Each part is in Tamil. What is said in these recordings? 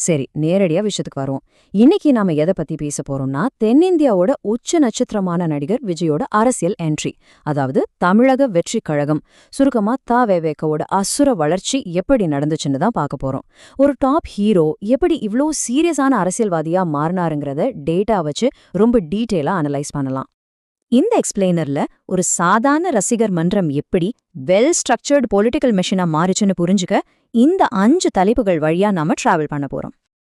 சரி, நேரடியா விஷயத்துக்கு வரோம். இன்னைக்கு நாம எதை பத்தி பேச போறோம்னா, தென்னிந்தியாவோட உச்ச நட்சத்திரமான நடிகர் விஜயோட அரசியல் என்ட்ரி. அதாவது தமிழக வெற்றிக் கழகம், சுருக்கமா தவேவேகவோட அசுர வளர்ச்சி எப்படி நடந்துச்சுன்னு தான் பார்க்க போறோம். ஒரு டாப் ஹீரோ எப்படி இவ்ளோ சீரியஸான அரசியல்வாதியா மாறினாருங்கிறத டேட்டா வச்சு ரொம்ப டீட்டெயிலா அனலைஸ் பண்ணலாம். இந்த எக்ஸ்பிளைனர்ல ஒரு சாதாரண ரசிகர் மன்றம் எப்படி வெல் ஸ்ட்ரக்சர்டு பொலிட்டிக்கல் மெஷினா மாறிச்சுன்னு புரிஞ்சுக்க இந்த 5 தலைப்புகள் வழியா நாம டிராவல் பண்ண போறோம்.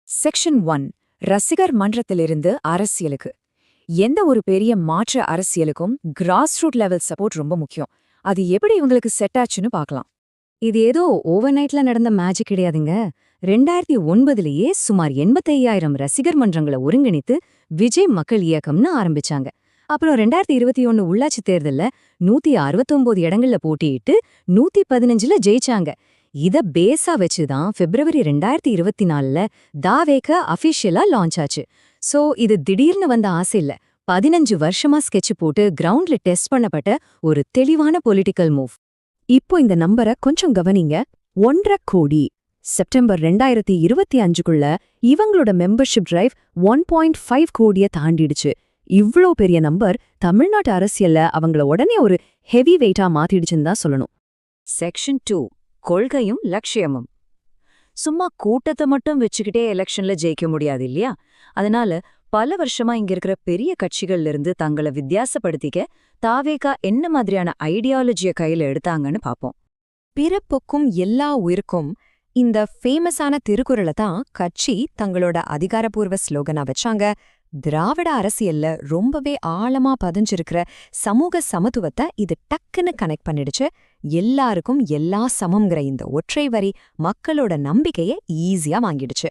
செக்ஷன் 1, ரசிகர் மன்றத்திலிருந்து அரசியலுக்கு. எந்த ஒரு பெரிய மாற்று அரசியலுக்கும் கிராஸ் ரூட் லெவல் சப்போர்ட் ரொம்ப முக்கியம். அது எப்படி இவங்களுக்கு செட் ஆச்சுன்னு பார்க்கலாம். இது ஏதோ ஓவர் நைட்ல நடந்த மேஜிக் கிடையாதுங்க. 2009லேயே சுமார் 85,000 ரசிகர் மன்றங்களை ஒருங்கிணைத்து விஜய் மக்கள் இயக்கம்னு ஆரம்பிச்சாங்க. அப்புறம் 2021 உள்ளாட்சி தேர்தல்ல 169 இடங்கள்ல போட்டியிட்டு 115ல ஜெயிச்சாங்க. இத பேஸா வச்சுதான் பிப்ரவரி 2024ல தாவேக அபிஷியலா லான்ச் ஆச்சு. சோ இது திடீர்னு வந்த ஆசை இல்ல, 15 வருஷமா ஸ்கெட்ச் போட்டு கிரவுண்ட்ல டெஸ்ட் பண்ணப்பட்ட ஒரு தெளிவான பொலிட்டிக்கல் மூவ். இப்போ இந்த நம்பரை கொஞ்சம் கவனிங்க. 1.5 கோடி. செப்டம்பர் 2025க்குள்ள இவங்களோட மெம்பர்ஷிப் டிரைவ் 1.5 கோடியை தாண்டிடுச்சு. இவ்ளோ பெரிய நம்பர் தமிழ்நாட்டு அரசியல்ல அவங்கள உடனே ஒரு ஹெவி வெயிட்டா மாத்திடுச்சுன்னு தான் சொல்லணும். செக்ஷன் 2, கொள்கையும் லட்சியமும். சும்மா கூட்டத்தை மட்டும் வச்சுக்கிட்டே எலெக்ஷன்ல ஜெயிக்க முடியாது இல்லையா? அதனால பல வருஷமா இங்க இருக்கிற பெரிய கட்சிகள்ல இருந்து தங்களை வித்தியாசப்படுத்திக்க தாவேகா என்ன மாதிரியான ஐடியாலஜிய கையில எடுத்தாங்கன்னு பாப்போம். பிறப்புக்கும் எல்லா உயிருக்கும் இந்த ஃபேமஸான திருக்குறளை தான் கட்சி தங்களோட அதிகாரப்பூர்வ ஸ்லோகனா வச்சாங்க. திராவிட அரசியல்ல ரொம்பவே ஆழமா பதிஞ்சிருக்கிற சமூக சமத்துவத்தை இது டக்குன்னு கனெக்ட் பண்ணிடுச்சு. எல்லாருக்கும் எல்லா சமம்ங்கிற இந்த ஒற்றை வரி மக்களோட நம்பிக்கையை ஈஸியா வாங்கிடுச்சு.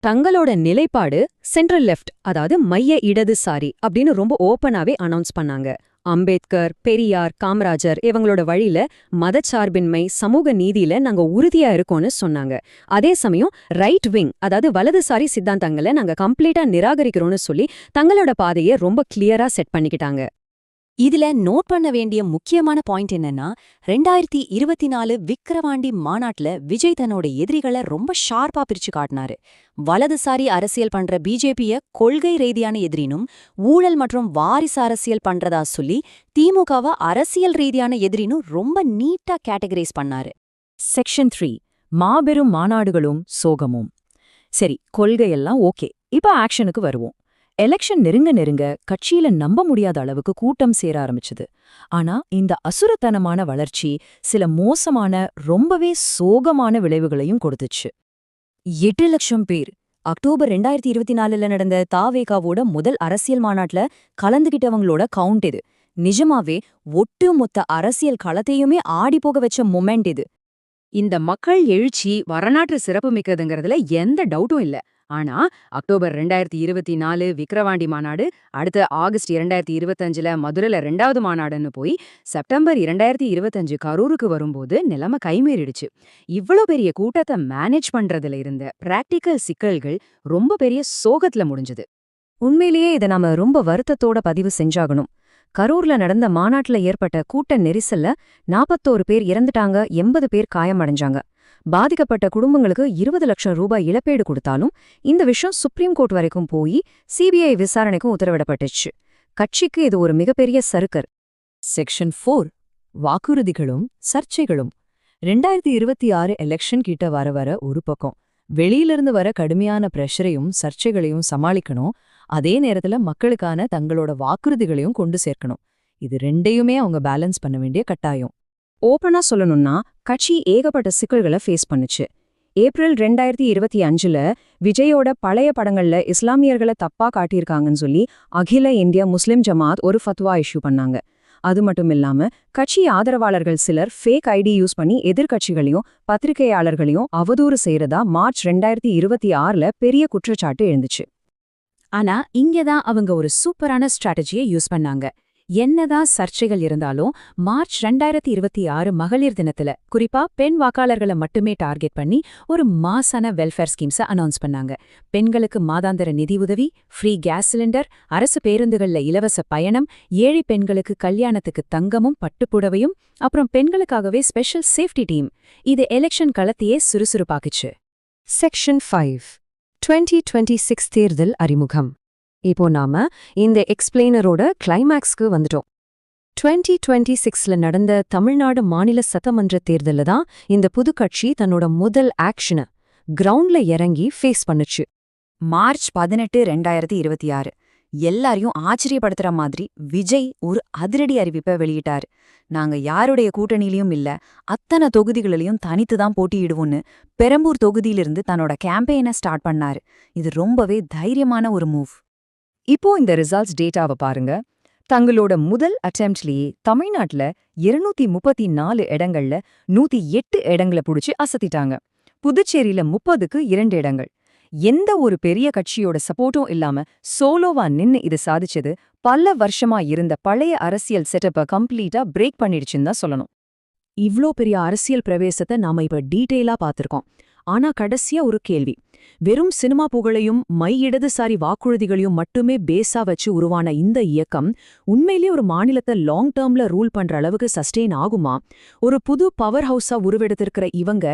தங்களோட நிலைப்பாடு சென்ட்ரல் லெஃப்ட், அதாவது மைய இடதுசாரி அப்படின்னு ரொம்ப ஓப்பனாவே அனௌன்ஸ் பண்ணாங்க. அம்பேத்கர், பெரியார், காமராஜர் இவங்களோட வழியில மதச்சார்பின்மை, சமூக நீதியில நாங்க உறுதியா இருக்கோம்னு சொன்னாங்க. அதே சமயம் ரைட் விங், அதாவது வலதுசாரி சித்தாந்தங்களை நாங்க கம்ப்ளீட்டா நிராகரிக்கிறோம்னு சொல்லி தங்களோட பாதையை ரொம்ப கிளியரா செட் பண்ணிக்கிட்டாங்க. இதுல நோட் பண்ண வேண்டிய முக்கியமான பாயிண்ட் என்னன்னா, 2024 விக்கிரவாண்டி மாநாட்டுல விஜய் தன்னோட எதிரிகளை ரொம்ப ஷார்ப்பா பிரிச்சு காட்டினாரு. வலதுசாரி அரசியல் பண்ற பிஜேபிய கொள்கை ரீதியான எதிரினும், ஊழல் மற்றும் வாரிசு அரசியல் பண்றதா சொல்லி திமுகவை அரசியல் ரீதியான எதிரினும் ரொம்ப நீட்டா கேட்டகரைஸ் பண்ணாரு. செக்ஷன் 3, மாபெரும் மாநாடுகளும் சோகமும். சரி, கொள்கையெல்லாம் ஓகே, இப்ப ஆக்ஷனுக்கு வருவோம். எலெக்ஷன் நெருங்க கட்சியில நம்ப முடியாத அளவுக்கு கூட்டம் சேர ஆரம்பிச்சது. ஆனா இந்த அசுரத்தனமான வளர்ச்சி சில மோசமான, ரொம்பவே சோகமான விளைவுகளையும் கொடுத்துச்சு. 8 லட்சம் பேர் அக்டோபர் 2024ல நடந்த தாவேகாவோட முதல் அரசியல் மாநாட்டுல கலந்துகிட்டவங்களோட கவுண்ட் இது. நிஜமாவே ஒட்டுமொத்த அரசியல் களத்தையுமே ஆடிப்போக வச்ச மொமெண்ட் இது. இந்த மக்கள் எழுச்சி வரலாற்று சிறப்புமிக்கதுங்கிறதுல எந்த டவுட்டும் இல்ல. ஆனா அக்டோபர் 2024 விக்கிரவாண்டி மாநாடு, அடுத்த ஆகஸ்ட் 2025ல மதுரைல 2வது மாநாடுன்னு போய் செப்டம்பர் 2025 கரூருக்கு வரும்போது நிலைமை கைமீறிடுச்சு. இவ்வளவு பெரிய கூட்டத்தை மேனேஜ் பண்றதுல இருந்த பிராக்டிக்கல் சிக்கல்கள் ரொம்ப பெரிய சோகத்துல முடிஞ்சது. உண்மையிலேயே இதை நாம ரொம்ப வருத்தத்தோட பதிவு செஞ்சாகணும். கரூர்ல நடந்த மாநாட்டுல ஏற்பட்ட கூட்ட நெரிசல்ல 41 பேர் இறந்துட்டாங்க, 80 பேர் காயமடைஞ்சாங்க. பாதிக்கப்பட்ட குடும்பங்களுக்கு 20 லட்சம் ரூபாய் இழப்பீடு கொடுத்தாலும் இந்த விஷயம் சுப்ரீம் கோர்ட் வரைக்கும் போய் சிபிஐ விசாரணைக்கும் உத்தரவிடப்பட்டுச்சு. கட்சிக்கு இது ஒரு மிகப்பெரிய சறுக்கல். செக்ஷன் 4, வாக்குறுதிகளும் சர்ச்சைகளும். 2026 எலெக்ஷன் கிட்ட வர ஒரு பக்கம் வெளியிலிருந்து வர கடுமையான பிரஷரையும் சர்ச்சைகளையும் சமாளிக்கணும், அதே நேரத்துல மக்களுக்கான தங்களோட வாக்குறுதிகளையும் கொண்டு சேர்க்கணும். இது ரெண்டையுமே அவங்க பேலன்ஸ் பண்ண வேண்டிய கட்டாயம். ஓப்பனா சொல்லணும்னா கட்சி ஏகப்பட்ட சிக்கல்களை ஃபேஸ் பண்ணுச்சு. ஏப்ரல் 2025ல விஜயோட பழைய படங்கள்ல இஸ்லாமியர்களை தப்பா காட்டியிருக்காங்கன்னு சொல்லி அகில இந்திய முஸ்லிம் ஜமாத் ஒரு ஃபத்வா இஷ்யூ பண்ணாங்க. அது மட்டும் இல்லாம கட்சி ஆதரவாளர்கள் சிலர் ஃபேக் ஐடி யூஸ் பண்ணி எதிர்க்கட்சிகளையும் பத்திரிகையாளர்களையும் அவதூறு செய்யறதா மார்ச் 2026ல பெரிய குற்றச்சாட்டு எழுந்துச்சு. ஆனா இங்கதான் அவங்க ஒரு சூப்பரான ஸ்ட்ராட்டஜியை யூஸ் பண்ணாங்க. என்னதான் சர்ச்சைகள் இருந்தாலும் மார்ச் 2026 மகளிர் தினத்துல குறிப்பா பெண் வாக்காளர்களை மட்டுமே டார்கெட் பண்ணி ஒரு மாசான வெல்ஃபேர் ஸ்கீம்ஸை அனௌன்ஸ் பண்ணாங்க. பெண்களுக்கு மாதாந்திர நிதி உதவி, ஃப்ரீ கேஸ் சிலிண்டர், அரசு பேருந்துகள்ல இலவச பயணம், ஏழை பெண்களுக்கு கல்யாணத்துக்கு தங்கமும் பட்டுப்புடவையும், அப்புறம் பெண்களுக்காகவே ஸ்பெஷல் சேஃப்டி டீம். இது எலெக்ஷன் களத்தையே சுறுசுறுப்பாக்குச்சு. செக்ஷன் 5, 2026 தேர்தல் அறிமுகம். இப்போ நாம இந்த எக்ஸ்பிளைனரோட கிளைமேக்ஸ்க்கு வந்துட்டோம். 2026ல நடந்த தமிழ்நாடு மாநில சட்டமன்ற தேர்தல்ல தான் இந்த புது கட்சி தன்னோட முதல் ஆக்ஷனை கிரவுண்ட்ல இறங்கி ஃபேஸ் பண்ணுச்சு. மார்ச் 18, 2026 எல்லாரையும் ஆச்சரியப்படுத்துற மாதிரி விஜய் ஒரு அதிரடி அறிவிப்பை வெளியிட்டாரு. நாங்க யாருடைய கூட்டணியிலயும் இல்ல, அத்தனை தொகுதிகளிலையும் தனித்து தான் போட்டியிடுவோன்னு பெரம்பூர் தொகுதியிலிருந்து தன்னோட கேம்பெயினை ஸ்டார்ட் பண்ணாரு. இது ரொம்பவே தைரியமான ஒரு மூவ். இப்போ இந்த ரிசல்ட்ஸ் டேட்டாவை பாருங்க. தங்களோட முதல் அட்டெம்ப்ட்லயே தமிழ்நாட்டுல 234 இடங்கள்ல 108 இடங்களை புடிச்சு அசத்திட்டாங்க. புதுச்சேரியில 30க்கு 2 இடங்கள். எந்த ஒரு பெரிய கட்சியோட சப்போர்ட்டும் இல்லாம சோலோவா நின்னு இது சாதிச்சது பல வருஷமா இருந்த பழைய அரசியல் செட்டப்பை கம்ப்ளீட்டா பிரேக் பண்ணிடுச்சுன்னு தான் சொல்லணும். இவ்ளோ பெரிய அரசியல் பிரவேசத்தை நாம இப்ப டீட்டெயிலா பார்த்திருக்கோம். ஆனா கடைசியா ஒரு கேள்வி. வெறும் சினிமா புகழையும் மை இடதுசாரி வாக்குறுதிகளையும் மட்டுமே பேஸா வச்சு உருவான இந்த இயக்கம் உண்மையிலேயே ஒரு மாநிலத்தை லாங் டேர்ம்ல ரூல் பண்ற அளவுக்கு சஸ்டெயின் ஆகுமா? ஒரு புது பவர் ஹவுஸா உருவெடுத்திருக்கிற இவங்க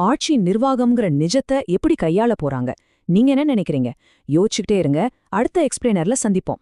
ஆட்சி நிர்வாகம்ங்கிற நிஜத்தை எப்படி கையாள போறாங்க? நீங்க என்ன நினைக்கிறீங்க? யோசிச்சுக்கிட்டே இருங்க. அடுத்த எக்ஸ்பிளைனர்ல சந்திப்போம்.